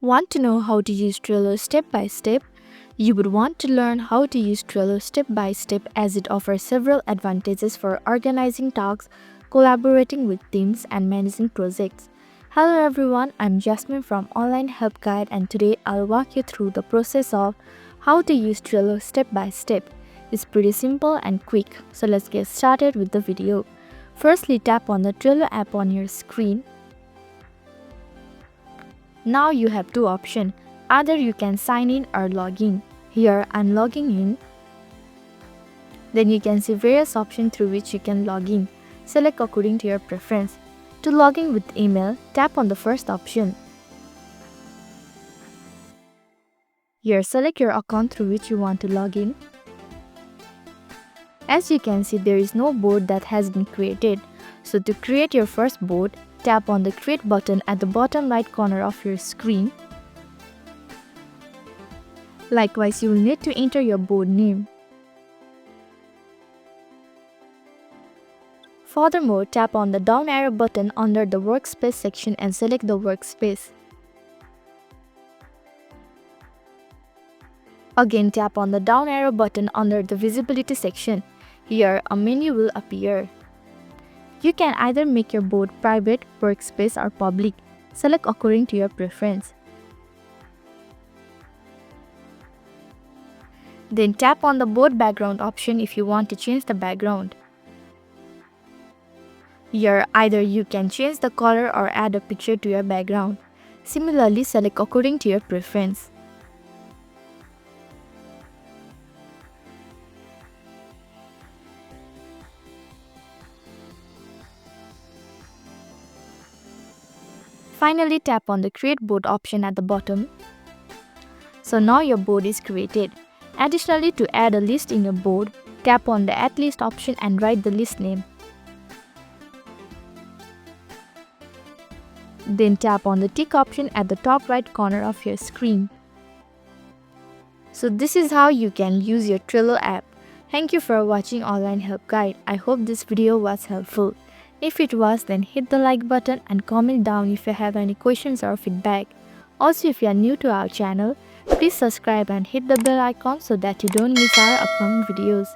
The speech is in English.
Want to know how to use Trello step by step? You would want to learn how to use Trello step by step as it offers several advantages for organizing tasks, collaborating with teams, and managing projects. Hello everyone, I'm Jasmine from Online Help Guide, and today I'll walk you through the process of how to use Trello step by step. It's pretty simple and quick, so let's get started with the video. Firstly, tap on the Trello app on your screen. Now you have two options. Either you can sign in or log in. Here I'm logging in. Then you can see various options through which you can log in. Select according to your preference. To log in with email, tap on the first option. Here select your account through which you want to log in. As you can see, there is no board that has been created. So to create your first board, tap on the Create button at the bottom right corner of your screen. Likewise, you will need to enter your board name. Furthermore, tap on the down arrow button under the Workspace section and select the workspace. Again, tap on the down arrow button under the Visibility section. Here, a menu will appear. You can either make your board private, workspace, or public. Select according to your preference. Then tap on the board background option if you want to change the background. Here, either you can change the color or add a picture to your background. Similarly, select according to your preference. Finally, tap on the Create Board option at the bottom. So now your board is created. Additionally, to add a list in your board, tap on the Add List option and write the list name. Then tap on the tick option at the top right corner of your screen. So this is how you can use your Trello app. Thank you for watching Online Help Guide. I hope this video was helpful. If it was, then hit the like button and comment down if you have any questions or feedback. Also, if you are new to our channel, please subscribe and hit the bell icon so that you don't miss our upcoming videos.